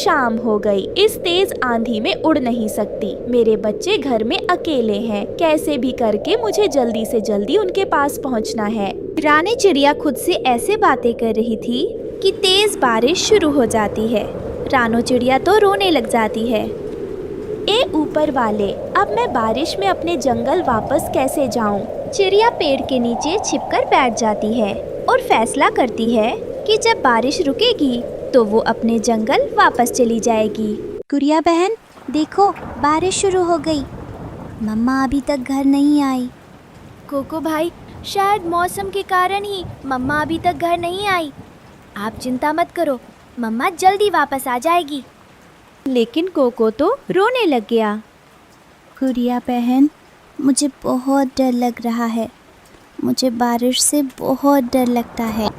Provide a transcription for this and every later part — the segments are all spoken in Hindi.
शाम हो गई। इस तेज आंधी में उड़ नहीं सकती। मेरे बच्चे घर में अकेले हैं। कैसे भी करके मुझे जल्दी से जल्दी उनके पास पहुंचना है। रानी चिड़िया खुद से ऐसे बातें कर रही थी कि तेज बारिश शुरू हो जाती है। रानो चिड़िया तो रोने लग जाती है। ए ऊपर वाले, अब मैं बारिश में अपने जंगल वापस कैसे जाऊं? चिड़िया पेड़ के नीचे छिपकर बैठ जाती है और फैसला करती है कि जब बारिश रुकेगी तो वो अपने जंगल वापस चली जाएगी। गुड़िया बहन, देखो बारिश शुरू हो गई। मम्मा अभी तक घर नहीं आई। कोको भाई, शायद मौसम के कारण ही मम्मा अभी तक घर नहीं आई। आप चिंता मत करो, मम्मा जल्दी वापस आ जाएगी। लेकिन कोको तो रोने लग गया। गुड़िया बहन, मुझे बहुत डर लग रहा है। मुझे बारिश से बहुत डर लगता है।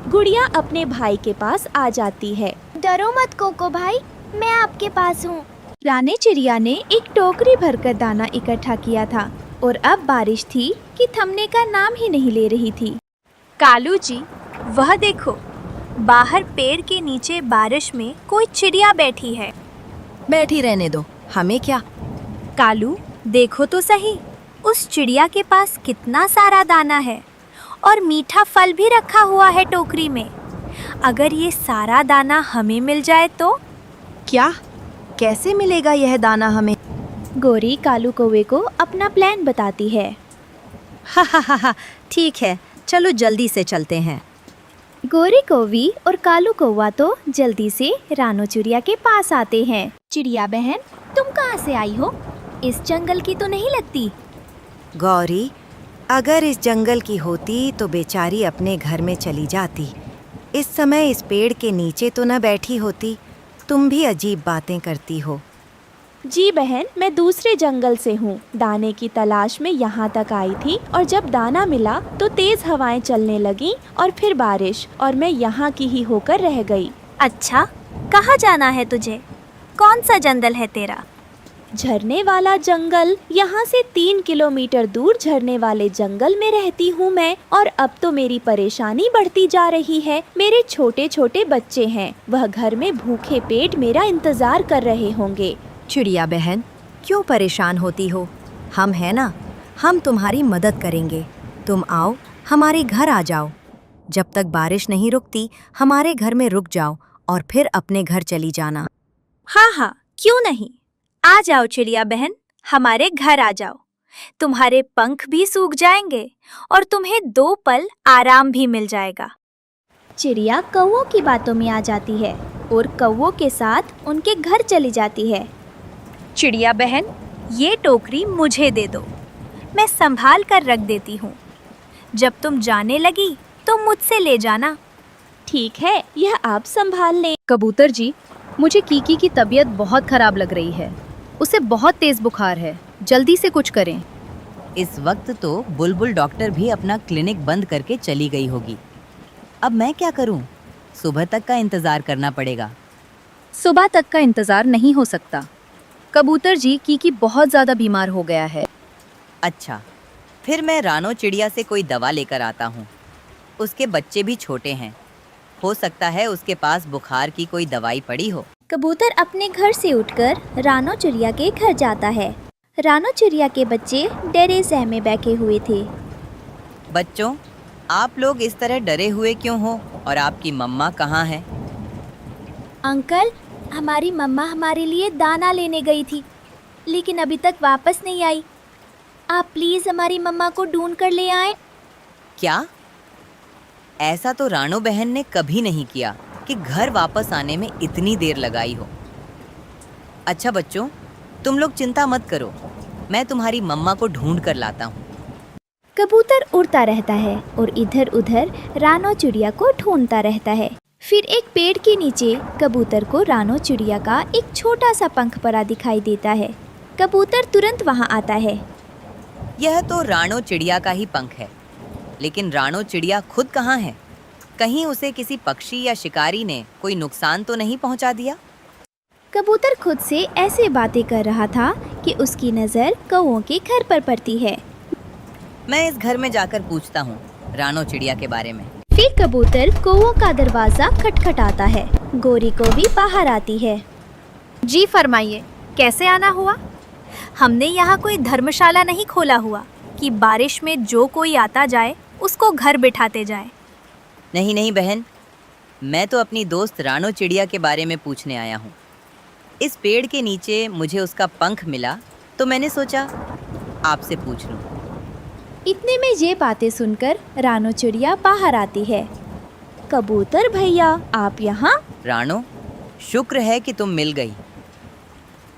गुड़िया अपने भाई के पास आ जाती है। डरो मत कोको भाई, मैं आपके पास हूँ। रानी चिड़िया ने एक टोकरी भरकर दाना इकट्ठा किया था और अब बारिश थी कि थमने का नाम ही नहीं ले रही थी। कालू जी, वह देखो, बाहर पेड़ के नीचे बारिश में कोई चिड़िया बैठी है। बैठी रहने दो, हमें क्या। कालू, देखो तो सही, उस चिड़िया के पास कितना सारा दाना है और मीठा फल भी रखा हुआ है टोकरी में। अगर ये सारा दाना हमें मिल जाए तो? क्या? कैसे मिलेगा यह दाना हमें? गोरी कालू कौवे को अपना प्लान बताती है। हा, ठीक है, चलो जल्दी से चलते हैं। गोरी कौवी और कालू कौवा तो जल्दी से रानो चिड़िया के पास आते हैं। चिड़िया बहन, तुम कहाँ से आई हो? इस जंगल की तो नहीं लगती। गौरी, अगर इस जंगल की होती तो बेचारी अपने घर में चली जाती। इस समय इस पेड़ के नीचे तो न बैठी होती। तुम भी अजीब बातें करती हो। जी बहन, मैं दूसरे जंगल से हूँ। दाने की तलाश में यहाँ तक आई थी और जब दाना मिला तो तेज हवाएं चलने लगीं और फिर बारिश, और मैं यहाँ की ही होकर रह गई। अच्छा, कहाँ जाना है तुझे? कौन सा जंगल है तेरा? झरने वाला जंगल। यहाँ से 3 किलोमीटर दूर झरने वाले जंगल में रहती हूँ मैं। और अब तो मेरी परेशानी बढ़ती जा रही है। मेरे छोटे छोटे बच्चे हैं, वह घर में भूखे पेट मेरा इंतजार कर रहे होंगे। चिड़िया बहन, क्यों परेशान होती हो? हम हैं ना, हम तुम्हारी मदद करेंगे। तुम आओ, हमारे घर आ जाओ। जब तक बारिश नहीं रुकती हमारे घर में रुक जाओ और फिर अपने घर चली जाना। हाँ, क्यों नहीं। आ जाओ चिड़िया बहन, हमारे घर आ जाओ। तुम्हारे पंख भी सूख जाएंगे और तुम्हें 2 पल आराम भी मिल जाएगा। चिड़िया कौवों की बातों में आ जाती है और कौवों के साथ उनके घर चली जाती है। चिड़िया बहन, ये टोकरी मुझे दे दो, मैं संभाल कर रख देती हूँ। जब तुम जाने लगी तो मुझसे ले जाना। ठीक है, यह आप संभाल लें। कबूतर जी, मुझे कीकी की तबीयत बहुत खराब लग रही है। उसे बहुत तेज बुखार है, जल्दी से कुछ करें। इस वक्त तो बुलबुल डॉक्टर भी अपना क्लिनिक बंद करके चली गई होगी। अब मैं क्या करूं? सुबह तक का इंतजार करना पड़ेगा। सुबह तक का इंतजार नहीं हो सकता। कबूतर जी, कीकी बहुत ज़्यादा बीमार हो गया है। अच्छा, फिर मैं रानो चिड़िया से कोई दवा लेकर आता हूँ। उसके बच्चे भी छोटे हैं, हो सकता है उसके पास बुखार की कोई दवाई पड़ी हो। कबूतर अपने घर से उठकर रानो चिड़िया के घर जाता है। रानो चिड़िया के बच्चे डरे सहमे बैठे हुए थे। बच्चों, आप लोग इस तरह डरे हुए क्यों हो और आपकी मम्मा कहाँ है? अंकल, हमारी मम्मा हमारे लिए दाना लेने गई थी, लेकिन अभी तक वापस नहीं आई। आप प्लीज़ हमारी मम्मा को ढूंढ कर ले आएं। क्या? ऐसा तो रानो बहन ने कभी नहीं किया कि घर वापस आने में इतनी देर लगाई हो। अच्छा बच्चों, तुम लोग चिंता मत करो, मैं तुम्हारी मम्मा को ढूंढ कर लाता हूँ। कबूतर उड़ता रहता है और इधर उधर रानो चिड़िया को ढूंढता रहता है। फिर एक पेड़ के नीचे कबूतर को रानो चिड़िया का एक छोटा सा पंख पड़ा दिखाई देता है। कबूतर तुरंत वहाँ आता है। यह तो रानो चिड़िया का ही पंख है, लेकिन रानो चिड़िया खुद कहाँ है? कहीं उसे किसी पक्षी या शिकारी ने कोई नुकसान तो नहीं पहुँचा दिया? कबूतर खुद से ऐसे बातें कर रहा था कि उसकी नज़र कौवों के घर पर पड़ती है। मैं इस घर में जाकर पूछता हूँ रानो चिड़िया के बारे में। फिर कबूतर कौवों का दरवाजा खटखटाता है। गौरी को भी बाहर आती है। जी फरमाइए, कैसे आना हुआ? हमने यहाँ कोई धर्मशाला नहीं खोला हुआ कि बारिश में जो कोई आता जाए उसको घर बिठाते जाए। नहीं नहीं बहन, मैं तो अपनी दोस्त रानो चिड़िया के बारे में पूछने आया हूँ। इस पेड़ के नीचे मुझे उसका पंख मिला तो मैंने सोचा आपसे पूछ लूँ। इतने में ये बातें सुनकर रानो चिड़िया बाहर आती है। कबूतर भैया, आप यहाँ? रानो, शुक्र है कि तुम मिल गई।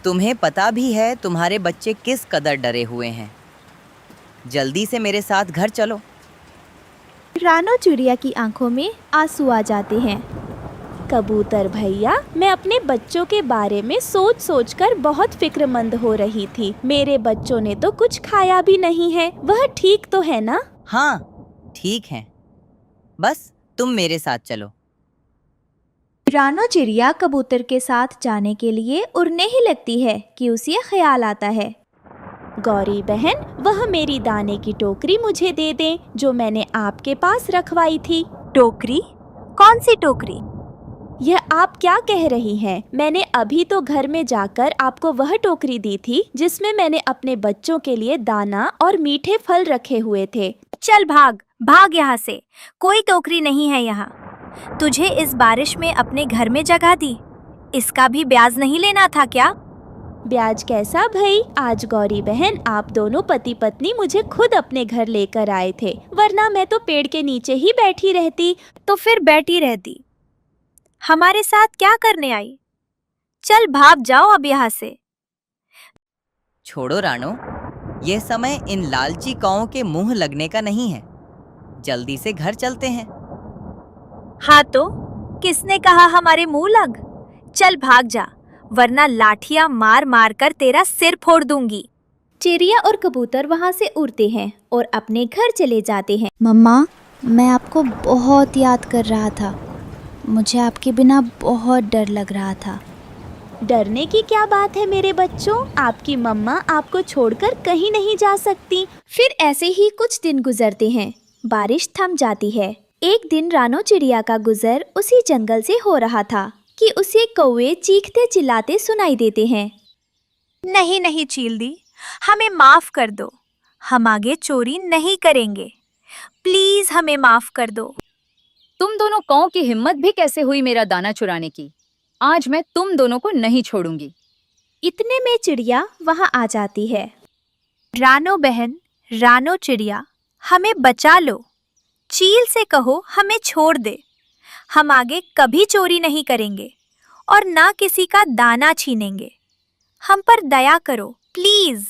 तुम्हें पता भी है तुम्हारे बच्चे किस कदर डरे हुए हैं। जल्दी से मेरे साथ घर चलो। रानो चिड़िया की आंखों में आंसू आ जाते हैं। कबूतर भैया, मैं अपने बच्चों के बारे में सोच सोच कर बहुत फिक्रमंद हो रही थी। मेरे बच्चों ने तो कुछ खाया भी नहीं है, वह ठीक तो है ना? हाँ, ठीक है। बस तुम मेरे साथ चलो। रानो चिड़िया कबूतर के साथ जाने के लिए उड़ने ही लगती है कि उसे ख्याल आता है, गौरी बहन, वह मेरी दाने की टोकरी मुझे दे दें जो मैंने आपके पास रखवाई थी। टोकरी? कौन सी टोकरी? यह आप क्या कह रही हैं? मैंने अभी तो घर में जाकर आपको वह टोकरी दी थी जिसमें मैंने अपने बच्चों के लिए दाना और मीठे फल रखे हुए थे। चल भाग भाग यहाँ से, कोई टोकरी नहीं है यहाँ। तुझे इस बारिश में अपने घर में जगह दी, इसका भी ब्याज नहीं लेना था क्या? ब्याज कैसा भाई? आज गौरी बहन, आप दोनों पति पत्नी मुझे खुद अपने घर लेकर आए थे, वरना मैं तो पेड़ के नीचे ही बैठी रहती। तो फिर बैठी रहती, हमारे साथ क्या करने आई? चल भाग जाओ अब यहाँ से। छोड़ो रानो, यह समय इन लालची कौओं के मुंह लगने का नहीं है। जल्दी से घर चलते हैं। हाँ तो किसने कहा हमारे मुंह लग? चल भाग जा, वरना लाठियां मार मार कर तेरा सिर फोड़ दूंगी। चिड़िया और कबूतर वहाँ से उड़ते हैं और अपने घर चले जाते हैं। मम्मा, मैं आपको बहुत याद कर रहा था। मुझे आपके बिना बहुत डर लग रहा था। डरने की क्या बात है मेरे बच्चों? आपकी मम्मा आपको छोड़कर कहीं नहीं जा सकती। फिर ऐसे ही कुछ दिन गुजरते हैं। बारिश थम जाती है। एक दिन रानो चिड़िया का गुजर उसी जंगल से हो रहा था कि उसे कौवे चीखते चिल्लाते सुनाई देते हैं। नहीं नहीं चील, हमें माफ कर दो, हम आगे चोरी नहीं करेंगे, प्लीज हमें माफ कर दो। तुम दोनों कौओं की हिम्मत भी कैसे हुई मेरा दाना चुराने की? आज मैं तुम दोनों को नहीं छोड़ूंगी। इतने में चिड़िया वहाँ आ जाती है। रानो बहन, रानो चिड़िया, हमें बचा लो। चील से कहो हमें छोड़ दे, हम आगे कभी चोरी नहीं करेंगे और ना किसी का दाना छीनेंगे। हम पर दया करो प्लीज।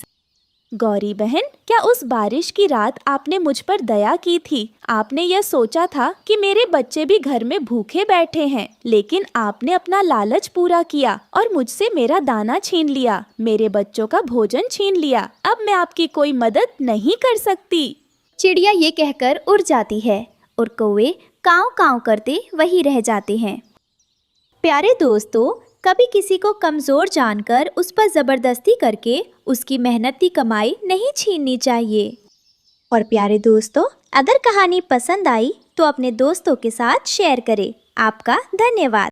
गौरी बहन, क्या उस बारिश की रात आपने मुझ पर दया की थी? आपने यह सोचा था कि मेरे बच्चे भी घर में भूखे बैठे हैं, लेकिन आपने अपना लालच पूरा किया और मुझसे मेरा दाना छीन लिया, मेरे बच्चों का भोजन छीन लिया। अब मैं आपकी कोई मदद नहीं कर सकती। चिड़िया ये कहकर उड़ जाती है और कौवे काँव काँव करते वहीं रह जाते हैं। प्यारे दोस्तों, कभी किसी को कमज़ोर जानकर उस पर ज़बरदस्ती करके उसकी मेहनती कमाई नहीं छीननी चाहिए। और प्यारे दोस्तों, अगर कहानी पसंद आई तो अपने दोस्तों के साथ शेयर करें। आपका धन्यवाद।